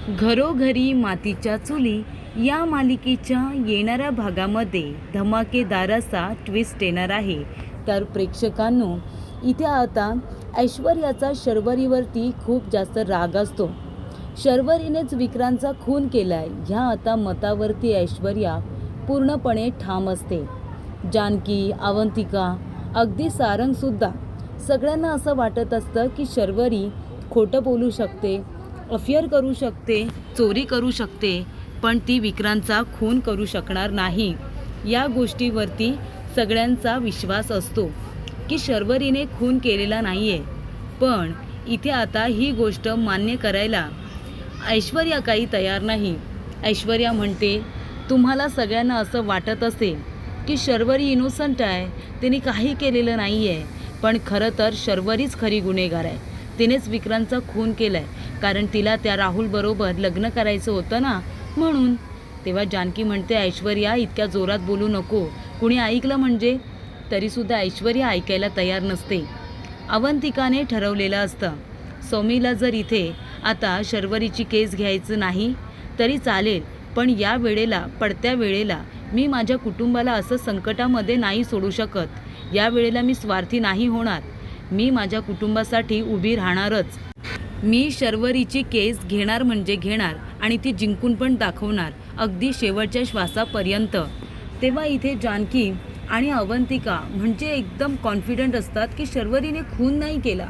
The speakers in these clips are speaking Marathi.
घरोघरी मातीच्या चुली या मालिकेच्या येणाऱ्या भागामध्ये धमाकेदार असा ट्विस्ट येणार आहे. तर प्रेक्षकांनो, इथे आता ऐश्वर्याचा शर्वरीवरती खूप जास्त राग असतो. शर्वरीनेच विक्रांतचा खून केलाय ह्या आता मतावरती ऐश्वर्या पूर्णपणे ठाम असते. जानकी, अवंतिका, अगदी सारंगसुद्धा सगळ्यांना असं वाटत असतं की शर्वरी खोटं बोलू शकते, अफेअर करू शकते, चोरी करू शकते, पण ती विक्रांतचा खून करू शकणार नाही. या गोष्टीवरती सगळ्यांचा विश्वास असतो की शर्वरीने खून केलेला नाही आहे. पण इथे आता ही गोष्ट मान्य करायला ऐश्वर्या काही तयार नाही. ऐश्वर्या म्हणते, तुम्हाला सगळ्यांना असं वाटत असेल की शर्वरी इनोसंट आहे, तिने काही केलेलं नाही आहे, पण खरं तर शर्वरीच खरी गुन्हेगार आहे. तिनेच विक्रांतचा खून केला आहे, कारण तिला त्या राहुलबरोबर लग्न करायचं होतं ना, म्हणून. तेव्हा जानकी म्हणते, ऐश्वर्या इतक्या जोरात बोलू नको, कुणी ऐकलं म्हणजे. तरीसुद्धा ऐश्वर्या ऐकायला तयार नसते. अवंतिकाने ठरवलेलं असतं, सौमीला जर इथे आता शर्वरीची केस घ्यायचं नाही तरी चालेल, पण या वेळेला, पडत्या वेळेला मी माझ्या कुटुंबाला असं संकटामध्ये नाही सोडू शकत. या वेळेला मी स्वार्थी नाही होणार. मी माझ्या कुटुंबासाठी उभी राहणारच. मी शर्वरीची केस घेणार म्हणजे घेणार, आणि ती जिंकून पण दाखवणार, अगदी शेवटच्या श्वासापर्यंत. तेव्हा इथे जानकी आणि अवंतिका म्हणजे एकदम कॉन्फिडंट असतात की शर्वरीने खून नाही केला,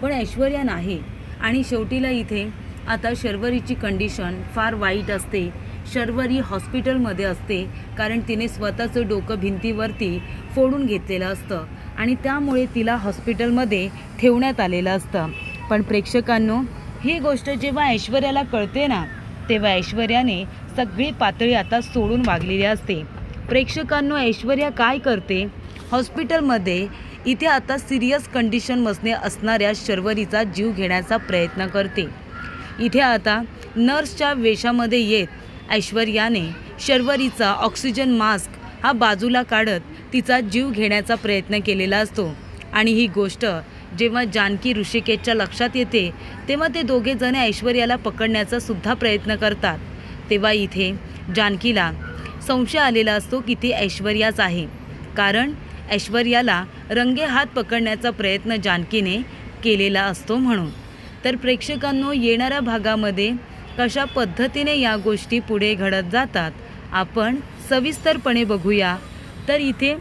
पण ऐश्वर्या नाही. आणि शेवटीला इथे आता शर्वरीची कंडिशन फार वाईट असते. शर्वरी हॉस्पिटलमध्ये असते, कारण तिने स्वतःचं डोकं भिंतीवरती फोडून घेतलेलं असतं आणि त्यामुळे तिला हॉस्पिटलमध्ये ठेवण्यात आलेलं असतं. पण प्रेक्षकांनो, ही गोष्ट जेव्हा ऐश्वर्याला कळते ना, तेव्हा ऐश्वर्याने सगळी पातळी आता सोडून वागलेली असते. प्रेक्षकांनो, ऐश्वर्या काय करते, हॉस्पिटलमध्ये इथे आता सिरियस कंडिशनमध्ये असणाऱ्या शर्वरीचा जीव घेण्याचा प्रयत्न करते. इथे आता नर्सच्या वेशामध्ये येत ऐश्वर्याने शर्वरीचा ऑक्सिजन मास्क हा बाजूला काढत तिचा जीव घेण्याचा प्रयत्न केलेला असतो. आणि ही गोष्ट जेव्हा जानकी ऋषिकेशच्या लक्षात येते, तेव्हा ते दोघे जण ऐश्वर्याला पकडण्याचा सुद्धा प्रयत्न करतात. तेव्हा इथे जानकीला संशय आलेला असतो की ती ऐश्वर्याच आहे, कारण ऐश्वर्याला रंगेहात पकडण्याचा प्रयत्न जानकीने केलेला असतो म्हणून. तर प्रेक्षकांनो, येणाऱ्या भागामध्ये कशा पद्धतीने या गोष्टी पुढे घडत जातात आपण सविस्तरपणे बघूया. तर इथे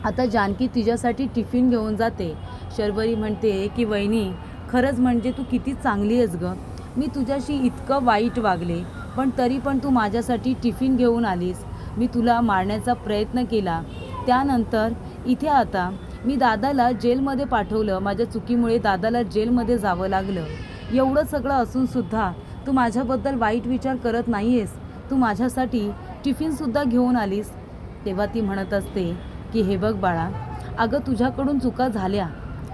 आता जानकी तिच्यासाठी टिफिन घेऊन जाते. शर्वरी म्हणते की वहिनी, खरंच म्हणजे तू किती चांगली आहेस गं. मी तुझ्याशी इतकं वाईट वागले, पण तरी पण तू माझ्यासाठी टिफिन घेऊन आलीस. मी तुला मारण्याचा प्रयत्न केला. त्यानंतर इथे आता मी दादाला जेलमध्ये पाठवलं. माझ्या चुकीमुळे दादाला जेलमध्ये जावं लागलं. एवढं सगळं असूनसुद्धा तू माझ्याबद्दल वाईट विचार करत नाही आहेस. तू माझ्यासाठी टिफिनसुद्धा घेऊन आलीस. तेव्हा ती म्हणत असते की हे बघ बाळा, अगं तुझ्याकडून चुका झाल्या.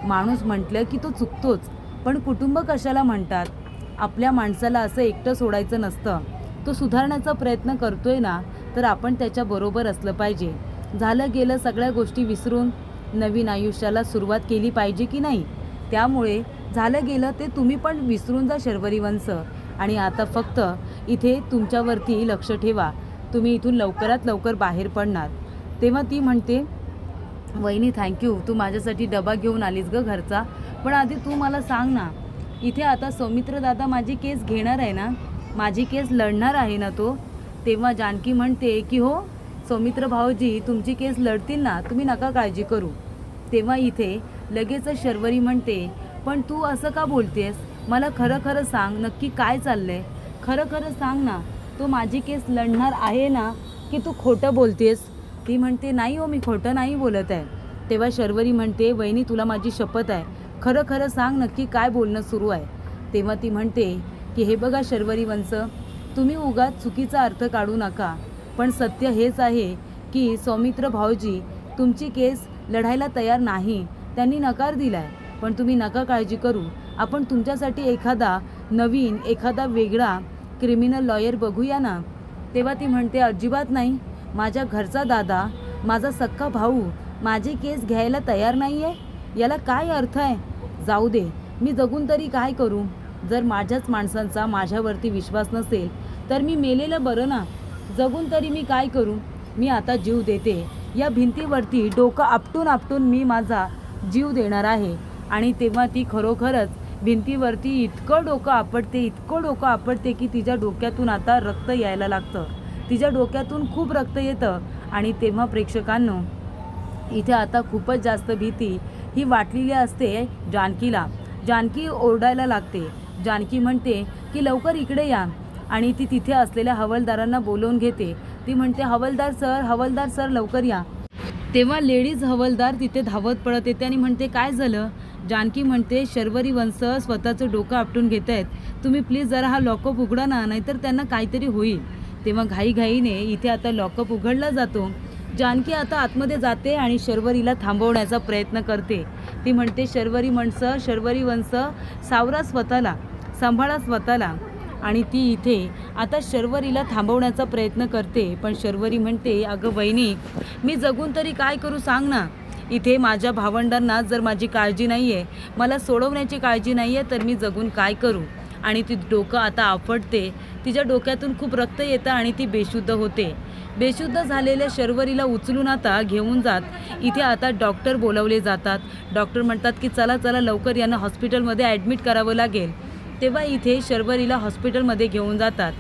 माणूस म्हटलं की तो चुकतोच, पण कुटुंब कशाला म्हणतात. आपल्या माणसाला असं एकटं सोडायचं नसतं. तो सुधारण्याचा प्रयत्न करतोय ना, तर आपण त्याच्याबरोबर असलं पाहिजे. झालं गेलं सगळ्या गोष्टी विसरून नवीन आयुष्याला सुरुवात केली पाहिजे की नाही. त्यामुळे झालं गेलं ते तुम्ही पण विसरून जा शर्वरी वंश, आणि आता फक्त इथे तुमच्यावरती लक्ष ठेवा. तुम्ही इथून लवकरात लवकर बाहेर पडणार. तेव्हा ती म्हणते, वहिनी थँक्यू, तू माझ्यासाठी डबा घेऊन आलीस गं घरचा. पण आधी तू मला सांग ना, इथे आता सौमित्र दादा माझी केस घेणार आहे ना, माझी केस लढणार आहे ना तो. तेव्हा जानकी म्हणते की हो सौमित्र भाऊजी तुमची केस लढतील ना, तुम्ही नका काळजी करू. तेव्हा इथे लगेचच शर्वरी म्हणते, पण तू असं का बोलतेस, मला खरं खरं सांग, नक्की काय चाललंय, खरं खरं सांग ना, तो माझी केस लढणार आहे ना, की तू खोटं बोलतेस. ती म्हणते, नाही हो, मी खोटं नाही बोलत आहे. तेव्हा शर्वरी म्हणते, वहिनी तुला माझी शपथ आहे, खरं खरं सांग नक्की काय बोलणं सुरू आहे. तेव्हा ती म्हणते की हे बघा शर्वरी वंश, तुम्ही उगाच चुकीचा अर्थ काढू नका, पण सत्य हेच आहे की सौमित्र भाऊजी तुमची केस लढायला तयार नाही, त्यांनी नकार दिला आहे. पण तुम्ही नका काळजी करू, आपण तुमच्यासाठी एखादा नवीन, एखादा वेगळा क्रिमिनल लॉयर बघूया ना. तेव्हा ती म्हणते, अजिबात नाही, माझ्या घरचा दादा, माझा सख्खा भाऊ माझी केस घ्यायला तयार नाही आहे, याला काय अर्थ आहे. जाऊ दे, मी जगून तरी काय करू. जर माझ्याच माणसांचा माझ्यावरती विश्वास नसेल तर मी मेलेलं बरं ना. जगून तरी मी काय करू. मी आता जीव देते. या भिंतीवरती डोकं आपटून आपटून मी माझा जीव देणार आहे. आणि तेव्हा ती खरोखरच भिंतीवरती इतकं डोकं आपटते की तिच्या डोक्यातून आता रक्त यायला लागतं. तिच्या डोक्यातून खूप रक्त येतं. आणि तेव्हा प्रेक्षकांनो, इथे आता खूपच जास्त भीती ही वाटलेली असते जानकीला. जानकी ओरडायला लागते. जानकी म्हणते की लवकर इकडे या. आणि ती तिथे असलेल्या हवालदारांना बोलवून घेते. ती म्हणते, हवालदार सर लवकर या. तेव्हा लेडीज हवालदार तिथे धावत पडत येते आणि म्हणते, काय झालं. जानकी म्हणते, शर्वरी वंश स्वतःचं डोकं आपटून घेत आहेत. तुम्ही प्लीज जरा हा लॉकअप उघडा ना, नाहीतर त्यांना काहीतरी होईल. तेव्हा घाईघाईने इथे आता लॉकअप उघडला जातो. जानकी आता आतमध्ये जाते आणि शर्वरीला थांबवण्याचा प्रयत्न करते. ती म्हणते, शर्वरी वंश सावरा स्वतःला, सांभाळा स्वतःला. आणि ती इथे आता शर्वरीला थांबवण्याचा प्रयत्न करते. पण शर्वरी म्हणते, अगं वहिनी, मी जगून तरी काय करू सांग ना. इथे माझ्या भावंडांना जर माझी काळजी नाही आहे, मला सोडवण्याची काळजी नाही आहे, तर मी जगून काय करू. आणि ती डोकं आता आपटते. तिच्या डोक्यातून खूप रक्त येतं आणि ती बेशुद्ध होते. बेशुद्ध झालेल्या शर्वरीला उचलून आता घेऊन जात इथे आता डॉक्टर बोलावले जातात. डॉक्टर म्हणतात की चला लवकर यांना हॉस्पिटलमध्ये ॲडमिट करावं लागेल. तेव्हा इथे शर्वरीला हॉस्पिटलमध्ये घेऊन जातात.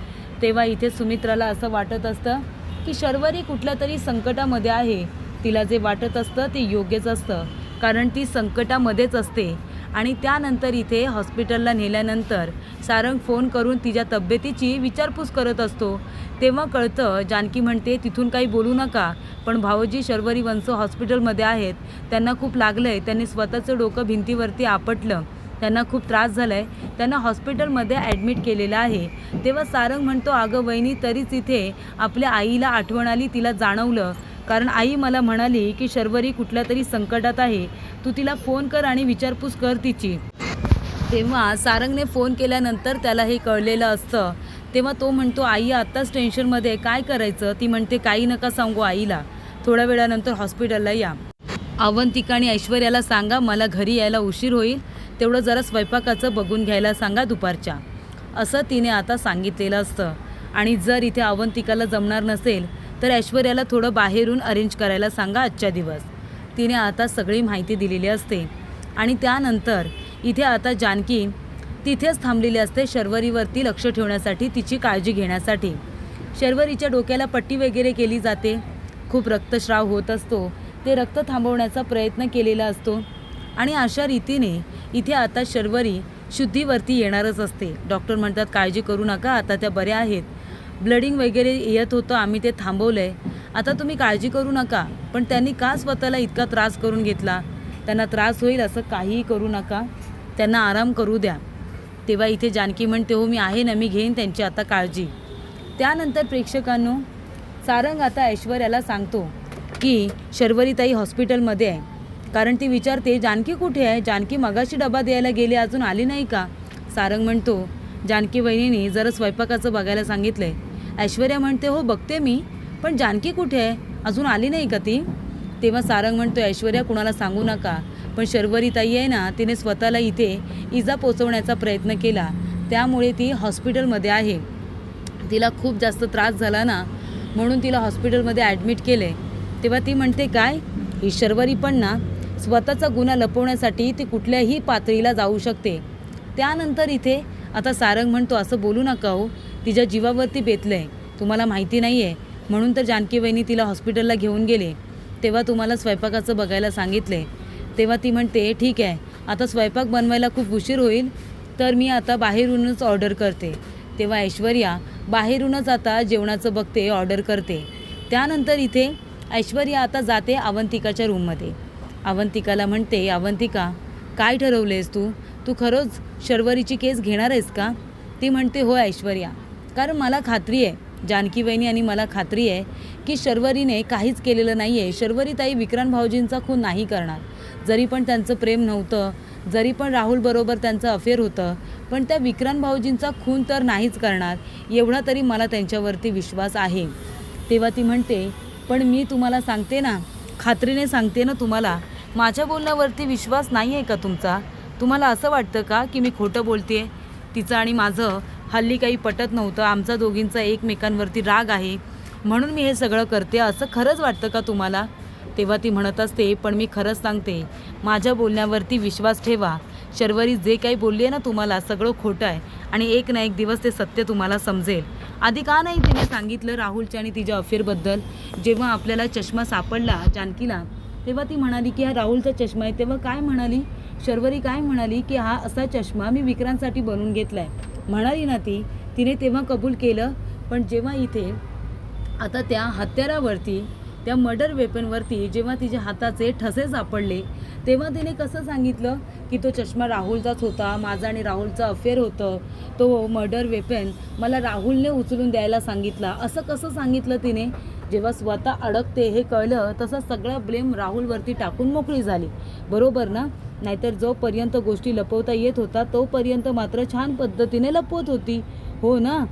तेव्हा इथे सुमित्राला असं वाटत असतं की शर्वरी कुठल्या तरी संकटामध्ये आहे. तिला जे वाटत असतं ते योग्यच असतं, कारण ती संकटामध्येच असते. आणि त्यानंतर इथे हॉस्पिटलला नेल्यानंतर सारंग फोन करून तिच्या तब्येतीची विचारपूस करत असतो. तेव्हा कळतं, जानकी म्हणते, तिथून काही बोलू नका, पण भावजी शर्वरी वंश हॉस्पिटलमध्ये आहेत. त्यांना खूप लागलं आहे. त्यांनी स्वतःचं डोकं भिंतीवरती आपटलं. त्यांना खूप त्रास झाला आहे. त्यांना हॉस्पिटलमध्ये ॲडमिट केलेलं आहे. तेव्हा सारंग म्हणतो, अगं वहिनी, तरीच इथे आपल्या आईला आठवण आली. तिला जाणवलं, कारण आई मला म्हणाली की शर्वरी कुठल्या तरी संकटात आहे. तू तिला फोन कर आणि विचारपूस कर तिची. तेव्हा सारंगने फोन केल्यानंतर त्याला हे कळलेलं असतं. तेव्हा तो म्हणतो, आई आत्ताच टेन्शनमध्ये, काय करायचं. ती म्हणते, काही नका सांगू आईला, थोड्या वेळानंतर हॉस्पिटलला या. अवंतिका आणि ऐश्वर्याला सांगा मला घरी यायला उशीर होईल, तेवढं जरा स्वयंपाकाचं बघून घ्यायला सांगा दुपारच्या, असं तिने आता सांगितलेलं असतं. आणि जर इथे अवंतिकाला जमणार नसेल तर ऐश्वर्याला थोडं बाहेरून अरेंज करायला सांगा आजच्या दिवस. तिने आता सगळी माहिती दिलेली असते. आणि त्यानंतर इथे आता जानकी तिथेच थांबलेली असते शर्वरीवरती लक्ष ठेवण्यासाठी, तिची काळजी घेण्यासाठी. शर्वरीच्या डोक्याला पट्टी वगैरे केली जाते. खूप रक्तस्राव होत असतो. ते रक्त थांबवण्याचा प्रयत्न केलेला असतो. आणि अशा रीतीने इथे आता शर्वरी शुद्धीवरती येणारच असते. डॉक्टर म्हणतात, काळजी करू नका, आता त्या बऱ्या आहेत. ब्लडिंग वगैरे येत होतं, आम्ही ते थांबवलं आहे. आता तुम्ही काळजी करू नका. पण त्यांनी का स्वतःला इतका त्रास करून घेतला. त्यांना त्रास होईल असं काहीही करू नका, त्यांना आराम करू द्या. तेव्हा इथे जानकी म्हणते, हो मी आहे ना, मी घेईन त्यांची आता काळजी. त्यानंतर प्रेक्षकांनो, सारंग आता ऐश्वर्याला सांगतो की शर्वरीताई हॉस्पिटलमध्ये आहे. कारण ती विचारते, जानकी कुठे आहे. जानकी मगाशी डबा द्यायला गेली, अजून आली नाही का. सारंग म्हणतो, जानकी वहिनीने जरा स्वयंपाकाचं बघायला सांगितलं आहे. ऐश्वर्या म्हणते, हो बघते मी, पण जानकी कुठे आहे, अजून आली नाही का ती. तेव्हा सारंग म्हणतो, ऐश्वर्या कुणाला सांगू नका, पण शर्वरीताई आहे ना, तिने स्वतःला इथे इजा पोचवण्याचा प्रयत्न केला, त्यामुळे ती हॉस्पिटलमध्ये आहे. तिला खूप जास्त त्रास झाला ना, म्हणून तिला हॉस्पिटलमध्ये ॲडमिट केले. तेव्हा ती म्हणते, काय ही शर्वरी पण ना स्वतःचा गुन्हा लपवण्यासाठी ती कुठल्याही पातळीला जाऊ शकते. त्यानंतर इथे आता सारंग म्हणतो, असं बोलू नका हो, तिच्या जीवावरती बेतलं आहे. तुम्हाला माहिती नाही आहे, म्हणून तर जानकी वहिनी तिला हॉस्पिटलला घेऊन गेले. तेव्हा तुम्हाला स्वयंपाकाचं बघायला सांगितले. तेव्हा ती म्हणते, ठीक आहे, आता स्वयंपाक बनवायला खूप उशीर होईल, तर मी आता बाहेरूनच ऑर्डर करते. तेव्हा ऐश्वर्या बाहेरूनच आता जेवणाचं बघते, ऑर्डर करते. त्यानंतर इथे ऐश्वर्या आता जाते अवंतिकाच्या रूममध्ये. अवंतिकाला म्हणते, अवंतिका काय ठरवलेस तू खरंच शर्वरीची केस घेणार आहेस का. ती म्हणते, हो ऐश्वर्या, कारण मला खात्री आहे, जानकी वहिनी आणि मला खात्री आहे की शर्वरीने काहीच केलेलं नाही आहे. शर्वरीताई विक्रांत भाऊजींचा खून नाही करणार. जरी पण त्यांचं प्रेम नव्हतं, जरी पण राहुलबरोबर त्यांचं अफेअर होतं, पण त्या विक्रांत भाऊजींचा खून तर नाहीच करणार, एवढा तरी मला त्यांच्यावरती विश्वास आहे. तेव्हा ती म्हणते, पण मी तुम्हाला सांगते ना, खात्रीने सांगते ना तुम्हाला, माझ्या बोलण्यावरती विश्वास नाही आहे का तुमचा. तुम्हाला असं वाटतं का की मी खोटं बोलते. तिचं आणि माझं हल्ली काही पटत नव्हतं, आमचा दोघींचा एकमेकांवरती राग आहे म्हणून मी हे सगळं करते, असं खरंच वाटतं का तुम्हाला? तेव्हा ती म्हणत असते, पण मी खरंच सांगते, माझ्या बोलण्यावरती विश्वास ठेवा. शर्वरी जे काही बोलली आहे ना तुम्हाला, सगळं खोटं आहे आणि एक ना एक दिवस ते सत्य तुम्हाला समजेल. आधी का नाही तिने सांगितलं राहुलच्या आणि तिच्या अफेअरबद्दल? जेव्हा आपल्याला चष्मा सापडला जानकीला, तेव्हा ती म्हणाली की हा राहुलचा चष्मा आहे. तेव्हा काय म्हणाली शर्वरी, काय म्हणाली की हा असा चष्मा मी विक्रांतसाठी बनवून घेतला आहे म्हणाली ना ती. तिने तेव्हा कबूल केलं. पण जेव्हा इथे आता त्या हत्यारावरती, त्या मर्डर वेपनवरती जेव्हा तिच्या हाताचे ठसे सापडले, तेव्हा तिने कसं सांगितलं की तो चष्मा राहुलचाच होता, माझा आणि राहुलचं अफेअर होतं, तो मर्डर वेपन मला राहुलने उचलून द्यायला सांगितला, असं कसं सांगितलं तिने? जेव्हा स्वतः अडकते हे कळलं, तसं सगळं ब्लेम राहुलवरती टाकून मोकळी झाली, बरोबर ना? नाहीतर जोपर्यंत गोष्टी लपवता येत होता तोपर्यंत मात्र छान पद्धतीने लपवत होती, हो ना?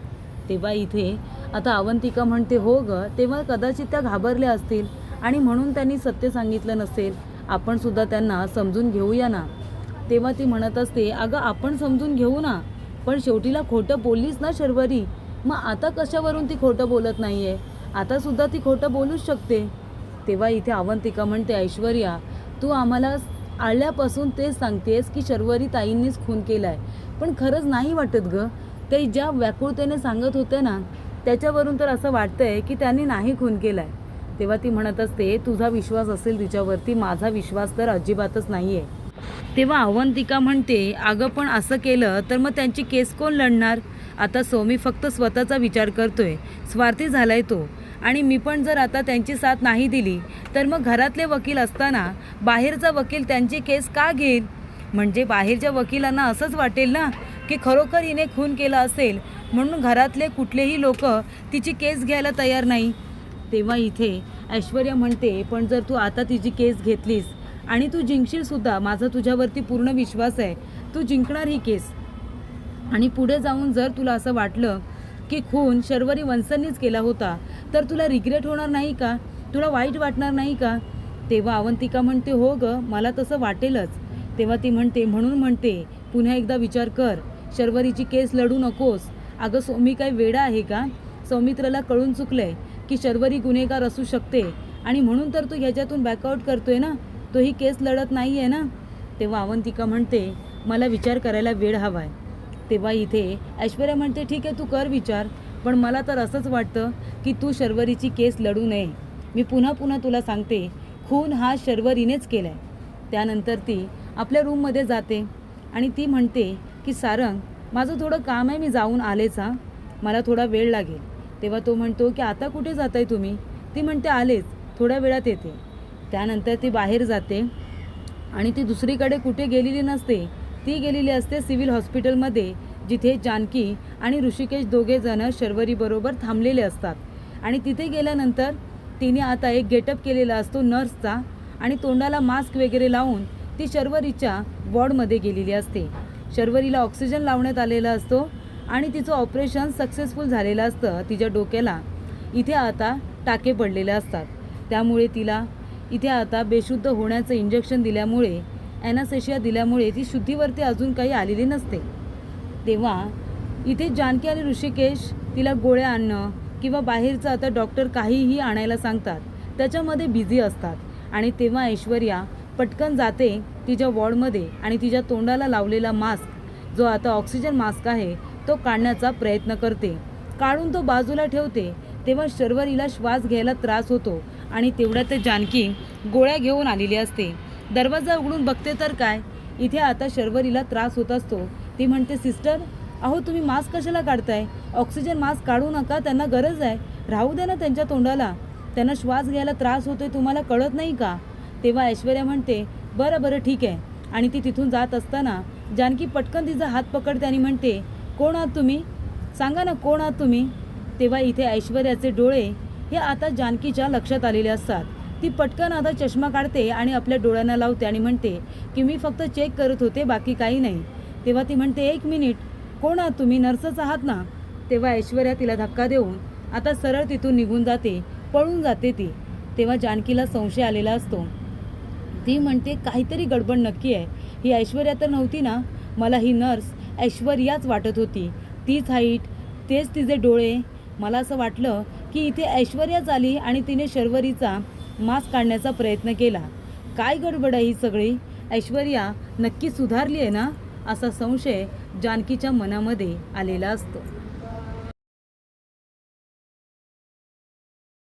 तेव्हा इथे आता अवंतिका म्हणते, हो ग, तेव्हा कदाचित त्या घाबरल्या असतील आणि म्हणून त्यांनी सत्य सांगितलं नसेल. आपण सुद्धा त्यांना समजून घेऊया ना. तेव्हा ती म्हणत असते, अगं आपण समजून घेऊ ना, पण शेवटीला खोटं बोललीस ना शर्वरी, मग आता कशावरून ती खोटं बोलत नाही आहे? आता सुद्धा ती खोटं बोलूच शकते. तेव्हा इथे अवंतिका म्हणते, ऐश्वर्या, तू आम्हाला आल्यापासून तेच सांगतेस की शर्वरी ताईंनीच खून केला आहे, पण खरंच नाही वाटत ग. ते ज्या व्याकुळतेने सांगत होते ना, त्याच्यावरून तर असं वाटतंय की त्यांनी नाही खून केला आहे. तेव्हा ती म्हणत असते, तुझा विश्वास असेल तिच्यावरती, माझा विश्वास तर अजिबातच नाही आहे. तेव्हा अवंतिका म्हणते, अगं पण असं केलं तर मग त्यांची केस कोण लढणार? आता सोमी फक्त स्वतःचा विचार करतोय, स्वार्थी झालाय तो. आणि मी पण जर आता त्यांची साथ नाही दिली तर मग घरातले वकील असताना बाहेरचा वकील त्यांची केस का घेईल? म्हणजे बाहेरच्या वकिलांना असंच वाटेल ना की खरोखर हिने खून केला असेल, म्हणून घरातले कुठलेही लोक तिची केस घ्यायला तयार नाही. तेव्हा इथे ऐश्वर्या म्हणते, पण जर तू आता तिची केस घेतलीस आणि तू जिंकशीलसुद्धा, माझा तुझ्यावरती पूर्ण विश्वास आहे, तू जिंकणार ही केस. आणि पुढे जाऊन जर तुला असं वाटलं की खून शर्वरी वंसनीच केला होता, तर तुला रिग्रेट होणार नाही का? तुला वाईट वाटणार नाही का? तेव्हा अवंतिका म्हणते, हो ग, मला तसं वाटेलच. तेव्हा ती म्हणते, म्हणून म्हणते, पुन्हा एकदा विचार कर, शर्वरीची केस लढू नकोस. अगं सोमी काय वेडा आहे का? सौमित्रला कळून चुकलंय की शर्वरी गुन्हेगार असू शकते आणि म्हणून तर तो ह्याच्यातून बॅकआउट करतोय ना, तो ही केस लढत नाही आहे ना. तेव्हा अवंतिका म्हणते, मला विचार करायला वेळ हवा आहे. तेव्हा इथे ऐश्वर्या म्हणते, ठीक आहे, तू कर विचार, पण मला तर असंच वाटतं की तू शर्वरीची केस लढू नये. मी पुन्हा पुन्हा तुला सांगते, खून हा शर्वरीनेच केला आहे. त्यानंतर ती आपल्या रूममध्ये जाते आणि ती म्हणते की सारंग, माझं थोडं काम आहे, मी जाऊन आलेच हां, मला थोडा वेळ लागेल. तेव्हा तो म्हणतो की आता कुठे जात आहे तुम्ही? ती म्हणते, आलेच, थोड्या वेळात येते. त्यानंतर ती बाहेर जाते आणि ती दुसरीकडे कुठे गेलेली नसते, ती गेलेली असते सिव्हिल हॉस्पिटलमध्ये, जिथे जानकी आणि ऋषिकेश दोघेजणं शर्वरीबरोबर थांबलेले असतात. आणि तिथे गेल्यानंतर तिने आता एक गेटअप केलेला असतो नर्सचा आणि तोंडाला मास्क वगैरे लावून ती शर्वरीच्या वॉर्डमध्ये गेलेली असते. शर्वरीला ऑक्सिजन लावण्यात आलेला असतो आणि तिचं ऑपरेशन सक्सेसफुल झालेलं असतं. तिच्या डोक्याला इथे आता टाके पडलेले असतात, त्यामुळे तिला इथे आता बेशुद्ध होण्याचं इंजेक्शन दिल्यामुळे, ॲनास्थेशिया दिल्यामुळे ती शुद्धीवरती अजून काही आलेली नसते. तेव्हा इथे जानकी आणि ऋषिकेश तिला गोळ्या आणणं किंवा बाहेरचं आता डॉक्टर काहीही आणायला सांगतात, त्याच्यामध्ये बिझी असतात. आणि तेव्हा ऐश्वर्या पटकन जाते तिच्या वॉर्डमध्ये आणि तिच्या तोंडाला लावलेला मास्क, जो आता ऑक्सिजन मास्क आहे, तो काढण्याचा प्रयत्न करते. काढून तो बाजूला ठेवते. तेव्हा शर्वरीला श्वास घ्यायला त्रास होतो आणि तेवढ्यात जानकी गोळ्या घेऊन आलेली असते. दरवाजा उघडून बघते तर काय, इथे आता शर्वरीला त्रास होत असतो. ती म्हणते, सिस्टर, अहो तुम्ही मास्क कशाला काढताय? ऑक्सिजन मास्क काढू नका, त्यांना गरज आहे, राहू द्या ना त्यांच्या तोंडाला, त्यांना श्वास घ्यायला त्रास होतोय, तुम्हाला कळत नाही का? तेव्हा ऐश्वर्या म्हणते, बरं बरं ठीक आहे. आणि ती तिथून जात असताना जानकी पटकन तिचा हात पकडते आणि म्हणते, कोण आहात तुम्ही? सांगा ना, कोण आहात तुम्ही? तेव्हा इथे ऐश्वर्याचे डोळे हे आता जानकीच्या लक्षात आलेले असतात. ती पटकन आता चष्मा काढते आणि आपल्या डोळ्यांना लावते आणि म्हणते की मी फक्त चेक करत होते, बाकी काही नाही. तेव्हा ती म्हणते, एक मिनिट, कोण आहात तुम्ही? नर्सच आहात ना? तेव्हा ऐश्वर्या तिला धक्का देऊन आता सरळ तिथून निघून जाते, पळून जाते ती. तेव्हा जानकीला संशय आलेला असतो. ती म्हणते, काहीतरी गडबड नक्की आहे, ही ऐश्वर्या तर नव्हती ना? मला ही नर्स ऐश्वर्याच वाटत होती. तीच हाईट, तेच तिचे डोळे. मला असं वाटलं की इथे ऐश्वर्याच आली आणि तिने शर्वरीचा मास्क काढण्याचा प्रयत्न केला. काय गडबड आहे ही सगळी? ऐश्वर्या नक्की सुधारली आहे ना, असा संशय जानकीच्या मनामध्ये आलेला असतो.